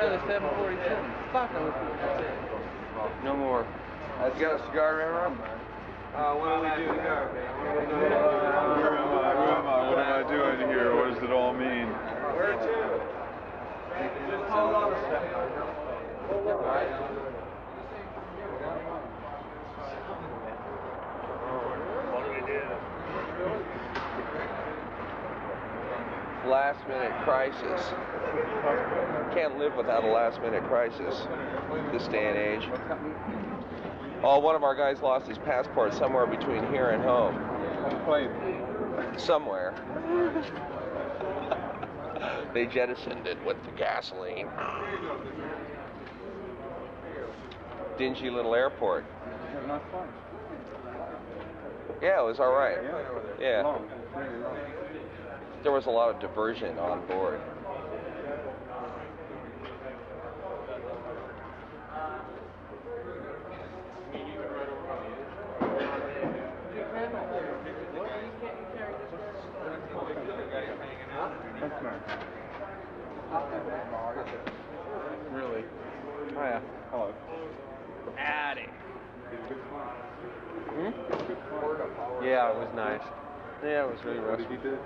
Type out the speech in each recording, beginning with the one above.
another 747. Fuck, I No more. You got a cigar, Ramrod? What do we do here? Who am I? What am I doing here? What does it all mean? Where to? Just hold on a second. What do we do? Last minute crisis. Can't live without a last minute crisis this day and age. Oh, one of our guys lost his passport somewhere between here and home. Somewhere. They jettisoned it with the gasoline. Dingy little airport. Yeah, it was all right. Yeah. There was a lot of diversion on board. Really? Oh yeah. Hello. Addy. Yeah, it was nice. Yeah, it was really rough. What did he do?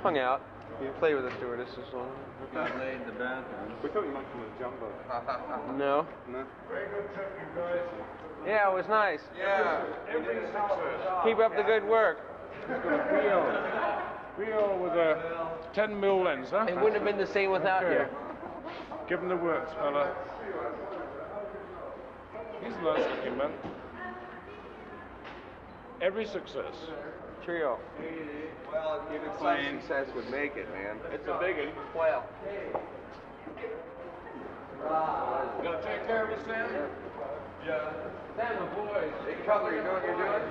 Hung out. Played with the stewardesses. Got laid in the bathroom. We thought you might come with Jumbo. No. No? Yeah, it was nice. Yeah. Keep up the good work. Rio with a 10 mil lens, huh? It wouldn't have been the same without you. Give him the works, fella. He's a nice looking man. Every success. Cheerio. Well, even some success would make it, man. It's a big one. Well. Gonna take care of it, Sam? Yeah. Sam, my boy. Hey, Cutler, you know what you're doing?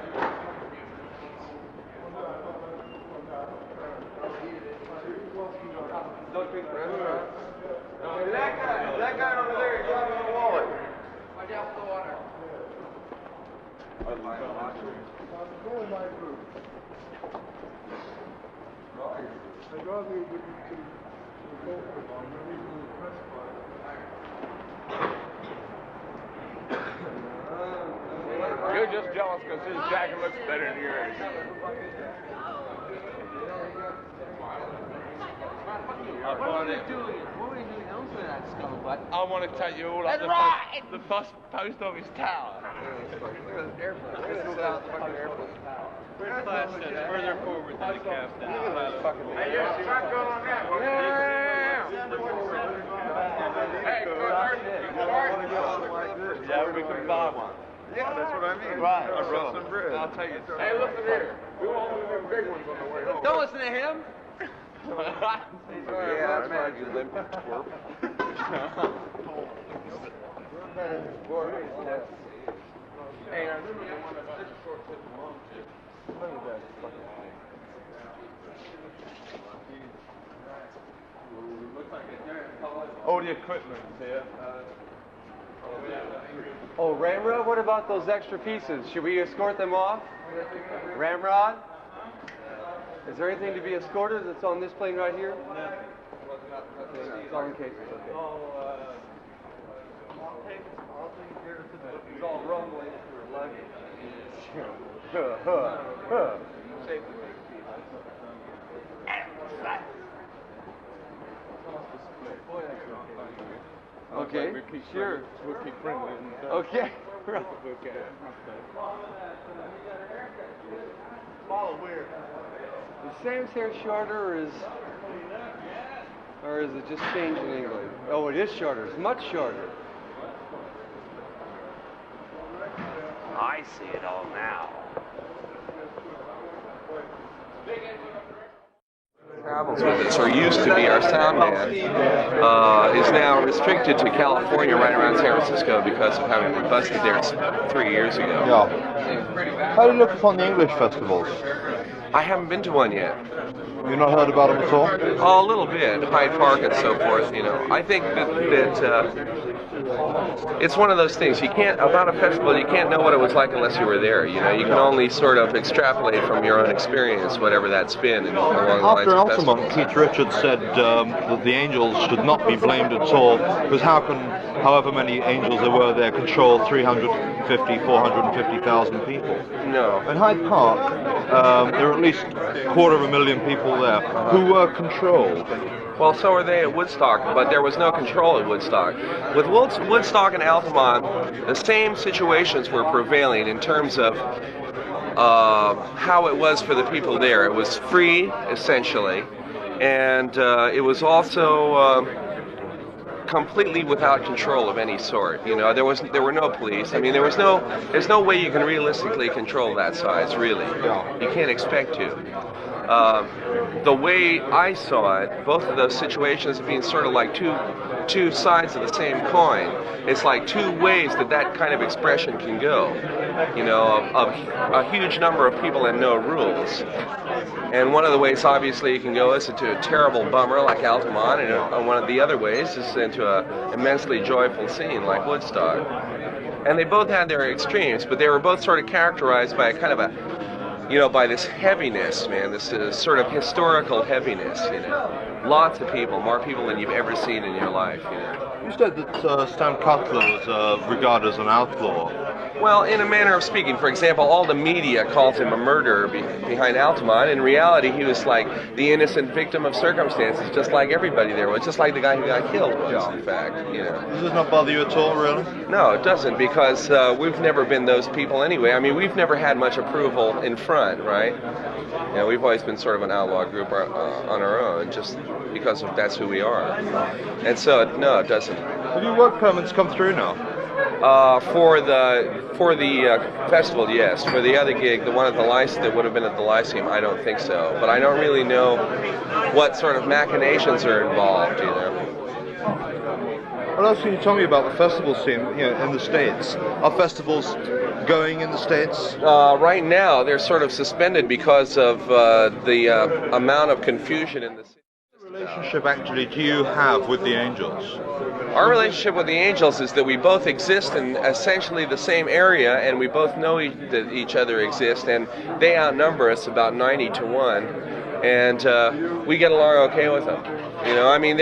Don't drink the restaurant. That guy over there, he's got a wallet. Watch out for the water. You're just jealous because his jacket looks better than yours. What are we doing? What are we doing else with that scuttlebutt? I want to take you all up That's right! the post office tower. First class sits further forward than the captain. Hey, yes, you're not going on that one. Hey, Yeah, we can buy one. Yeah, that's what I mean. Right. I brought some bread. I'll take it. Hey, listen here. We want one of them big ones on the way home. Don't listen to him. Yeah, that's right, you limp twerp. Hey, I remember the one about the short tip and long tip. All the equipment here. Oh, Ramrod, what about those extra pieces? Should we escort them off? Ramrod? Is there anything to be escorted that's on this plane right here? No. It's all in cases, okay. It's all rumbling for luggage. Okay, sure. We'll keep friendly. Okay. Follow where? Is Sam's hair shorter or is it just changed in England? Oh, it is shorter. It's much shorter. I see it all now. Travels with us, or used to be our sound man, is now restricted to California, right around San Francisco, because of having been busted there 3 years ago. Yeah. How do you look upon the English festivals? I haven't been to one yet. You've not heard about them at all? Oh, a little bit, Hyde Park and so forth. You know, I think that it's one of those things. You can't, about a festival, you can't know what it was like unless you were there. You know, you can only sort of extrapolate from your own experience, whatever that's been. And along the lines After of Altamont, festivals. Keith Richards said that the Angels should not be blamed at all, because how can, however many Angels there were there, control 350, 450,000 people? No. In Hyde Park, there were at least 250,000 people there who were controlled. Well, so were they at Woodstock, but there was no control at Woodstock. With Woodstock and Altamont, the same situations were prevailing in terms of how it was for the people there. It was free, essentially, and it was also completely without control of any sort. You know, there were no police. I mean, there's no way you can realistically control that size, really. You can't expect to. The way I saw it, both of those situations being sort of like two sides of the same coin. It's like two ways that kind of expression can go. You know, of a huge number of people and no rules. And one of the ways, obviously, you can go is into a terrible bummer like Altamont, and one of the other ways is into an immensely joyful scene like Woodstock. And they both had their extremes, but they were both sort of characterized by a kind of a, you know, by this heaviness, man, this sort of historical heaviness, you know. Lots of people, more people than you've ever seen in your life, you know. You said that Stan Cutler was regarded as an outlaw. Well, in a manner of speaking, for example, all the media called him a murderer behind Altamont. In reality, he was like the innocent victim of circumstances, just like everybody there was, just like the guy who got killed was, in fact, you know. Does this not bother you at all, really? No, it doesn't, because we've never been those people anyway. I mean, we've never had much approval in front, right? You know, we've always been sort of an outlaw group on our own, just because that's who we are. And so, no, it doesn't. Have your work permits come through now? For the festival, yes. For the other gig, the one at the Lyceum, that would have been at the Lyceum, I don't think so. But I don't really know what sort of machinations are involved, you know. What else can you tell me about the festival scene, you know, in the States? Are festivals going in the States? Right now, they're sort of suspended because of the amount of confusion in the city. What relationship actually do you have with the Angels? Our relationship with the Angels is that we both exist in essentially the same area, and we both know that each other exist, and they outnumber us about 90 to 1, and we get along okay with them. You know, I mean,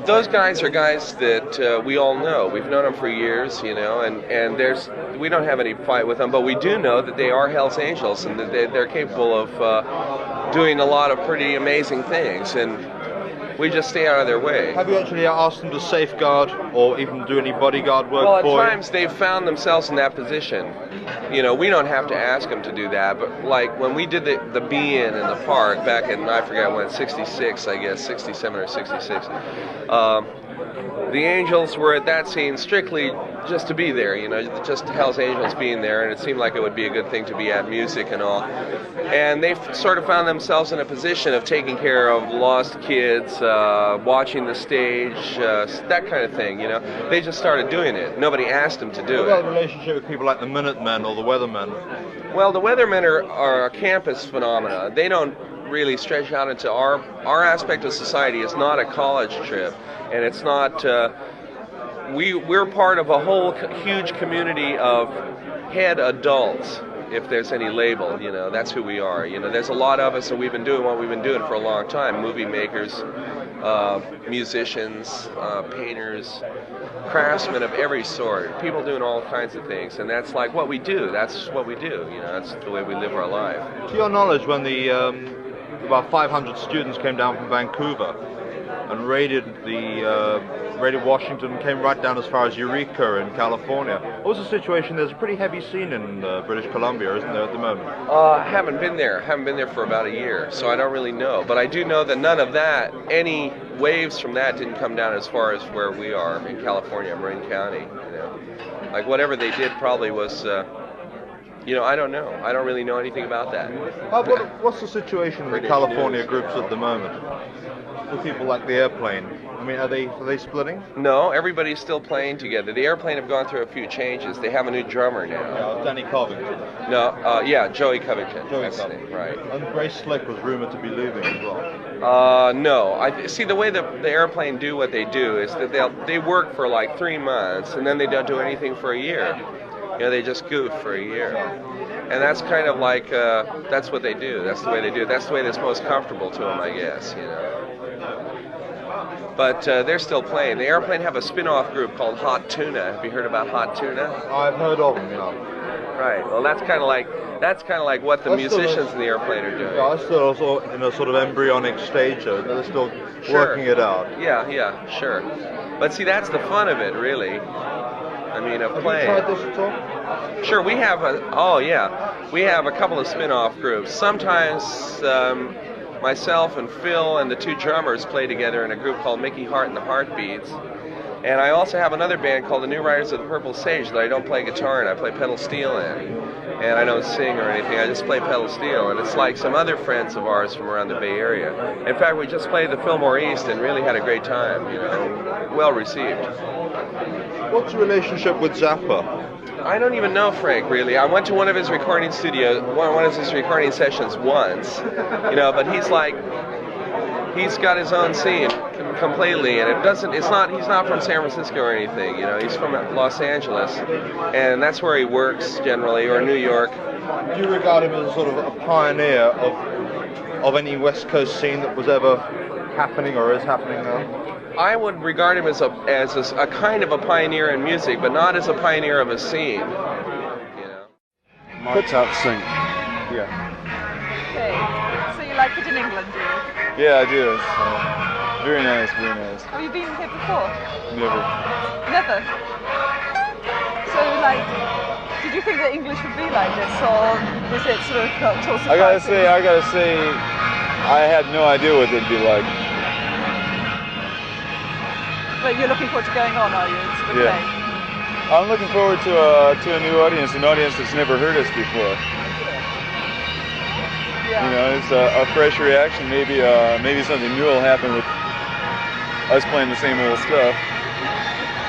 those guys are guys that we all know. We've known them for years, you know, and we don't have any fight with them, but we do know that they are Hell's Angels, and that they're capable of doing a lot of pretty amazing things, and we just stay out of their way. Have you actually asked them to safeguard or even do any bodyguard work for you? Well, at times they've found themselves in that position. You know, we don't have to ask them to do that, but like when we did the Be-In in the park back in, I forget when, 66, I guess, 67 or 66, the Angels were at that scene strictly just to be there, you know, just Hell's Angels being there, and it seemed like it would be a good thing to be at music and all. And they've sort of found themselves in a position of taking care of lost kids, watching the stage, that kind of thing, you know. They just started doing it. Nobody asked them to do What about it. the relationship with people like the Minutemen or the Weathermen? Well, the Weathermen are a campus phenomena. They don't really stretch out into our aspect of society is not a college trip, and it's not we're part of a whole huge community of head adults, if there's any label, you know. That's who we are, you know. There's a lot of us, and we've been doing what we've been doing for a long time. Movie makers, musicians, painters, craftsmen of every sort, people doing all kinds of things, and that's like what we do. That's what we do, you know. That's the way we live our life. To your knowledge, when the about 500 students came down from Vancouver and raided Washington, came right down as far as Eureka in California. What was the situation? There's a pretty heavy scene in British Columbia, isn't there, at the moment? Haven't been there for about a year, so I don't really know. But I do know that none of that, any waves from that didn't come down as far as where we are in California, Marin County. You know, like whatever they did probably was, You know, I don't know. I don't really know anything about that. What's the situation in the California groups at the moment? With people like the Airplane, I mean, are they splitting? No, everybody's still playing together. The Airplane have gone through a few changes. They have a new drummer now. Yeah, Danny Covington. No, yeah, Joey Covington. Joey That's the Covington. name, right. And Grace Slick was rumored to be leaving as well. No. I see the way the Airplane do what they do is that they work for like 3 months and then they don't do anything for a year. You know, they just goof for a year. And that's kind of like, that's what they do. That's the way they do it. That's the way that's most comfortable to them, I guess, you know. But they're still playing. The Airplane have a spin-off group called Hot Tuna. Have you heard about Hot Tuna? I've heard of them, yeah. Right. Well, that's kind of like what the musicians in the Airplane are doing. Yeah, I still also in a sort of embryonic stage, so they're still working it out. Yeah, sure. But see, that's the fun of it, really. I mean, of playing. Have you tried this at all? Sure, we have we have a couple of spin-off groups. Sometimes myself and Phil and the two drummers play together in a group called Mickey Hart and the Heartbeats. And I also have another band called the New Riders of the Purple Sage that I don't play guitar in. I play pedal steel in. And I don't sing or anything. I just play pedal steel. And it's like some other friends of ours from around the Bay Area. In fact, we just played the Fillmore East and really had a great time, you know, well received. What's your relationship with Zappa? I don't even know Frank, really. I went to one of his recording studios, one of his recording sessions once, you know, but he's got his own scene completely, and he's not from San Francisco or anything, you know, he's from Los Angeles, and that's where he works generally, or New York. Do you regard him as sort of a pioneer of any West Coast scene that was ever happening or is happening now? I would regard him as a kind of a pioneer in music, but not as a pioneer of a scene. You know. Mike's out sync. Yeah. Okay. So you like it in England, do you? Yeah, I do. Very nice, very nice. Have you been here before? Never. Never? So, like, did you think that English would be like this, or was it sort of not at all surprising? I gotta say, I had no idea what they'd be like. But you're looking forward to going on, are you? Sort of Yeah. playing? I'm looking forward to a new audience, an audience that's never heard us before. Yeah. You know, it's a fresh reaction. Maybe something new will happen with us playing the same old stuff.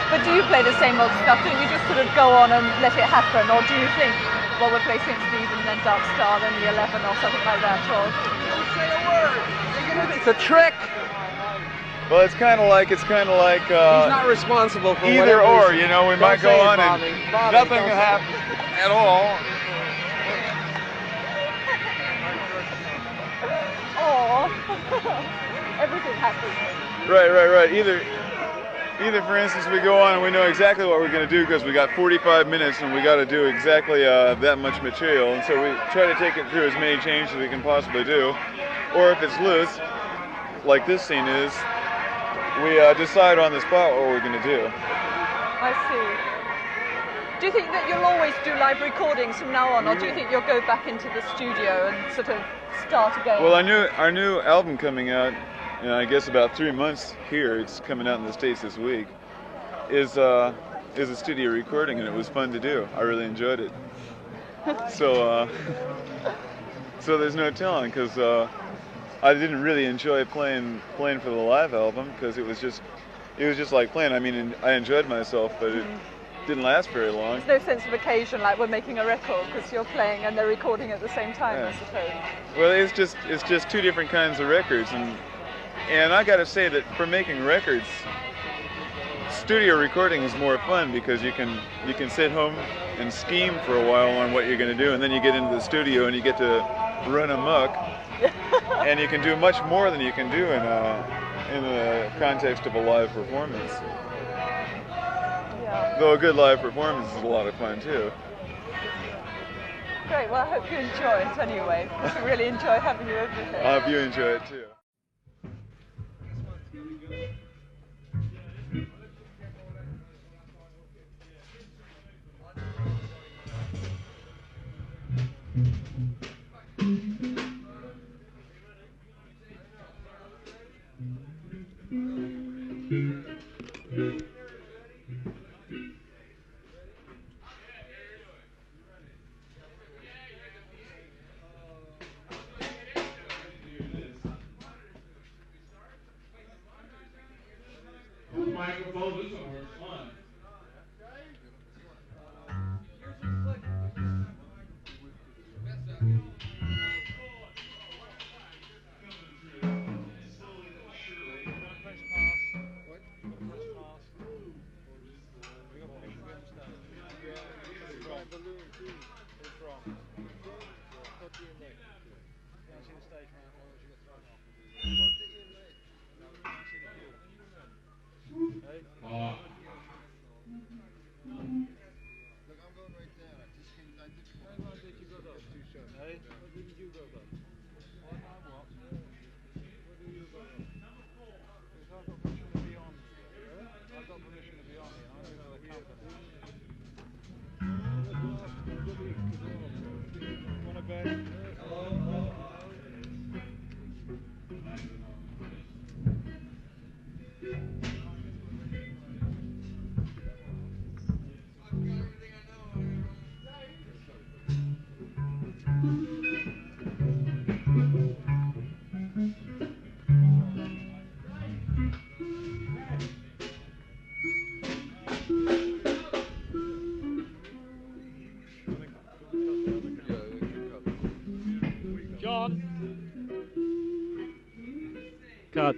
But do you play the same old stuff? Don't you just sort of go on and let it happen? Or do you think, well, we'll play St. Stephen, then Dark Star, then the 11 or something like that? Or don't say a word! It's a trick! Well, it's kind of like He's not responsible for either whatever or. he's- You know, we Don't might go say it, on Bobby. and Bobby, nothing don't can say it. happen at all. oh, everything happens. Right. Either, for instance, we go on and we know exactly what we're going to do because we got 45 minutes and we got to do exactly that much material, and so we try to take it through as many changes as we can possibly do. Or if it's loose, like this scene is, we decide on the spot what we're going to do. I see. Do you think that you'll always do live recordings from now on, or do you think you'll go back into the studio and sort of start again? Well, our new album coming out, I guess about 3 months here, it's coming out in the States this week, is a studio recording, and it was fun to do. I really enjoyed it. So there's no telling, because I didn't really enjoy playing for the live album, because it was just like playing. I mean, I enjoyed myself, but it didn't last very long. There's no sense of occasion, like we're making a record, because you're playing and they're recording at the same time, Yeah. I suppose. Well, it's just two different kinds of records, and I gotta say that for making records, studio recording is more fun because you can sit home and scheme for a while on what you're going to do, and then you get into the studio and you get to run amok, and you can do much more than you can do in the context of a live performance. Yeah. Though a good live performance is a lot of fun too. Great, well I hope you enjoy it anyway. I really enjoy having you over here. I hope you enjoy it too. John. Cut.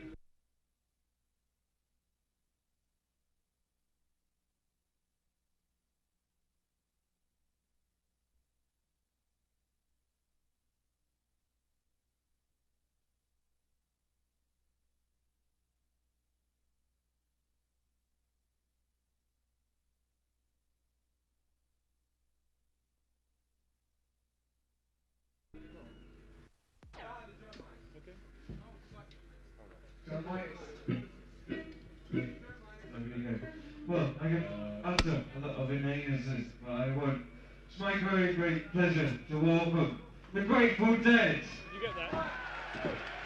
Well, I can answer a lot of inanities, but I won't. It's my very great pleasure to welcome the Grateful Dead. You get that?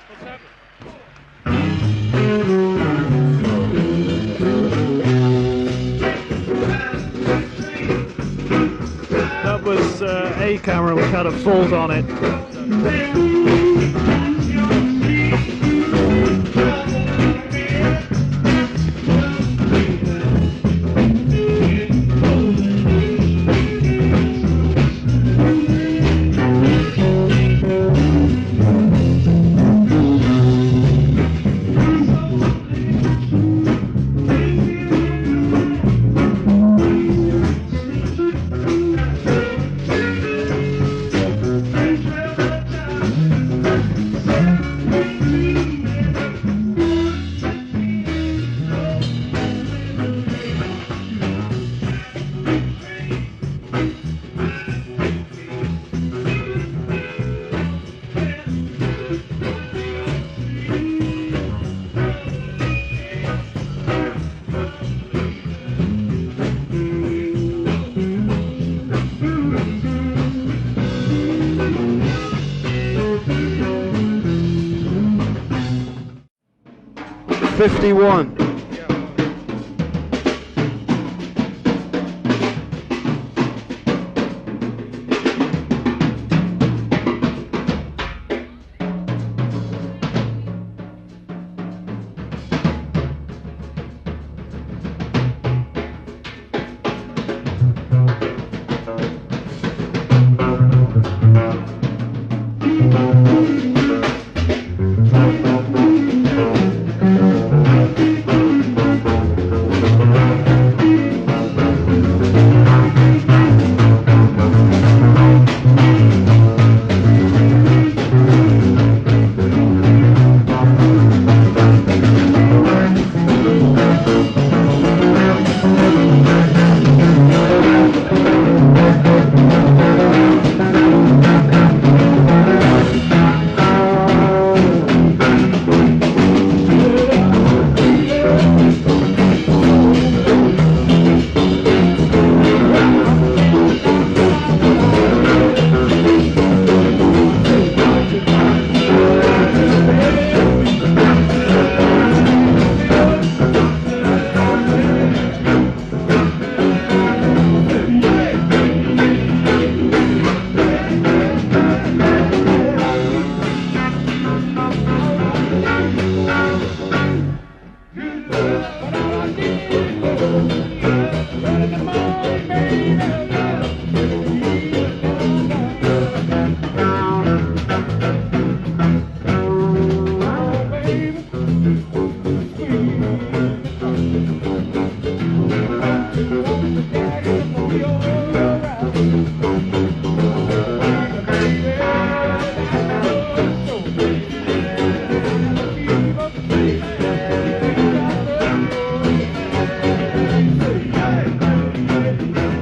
What's happened? That was a camera which had a fault on it. '51. Thank you.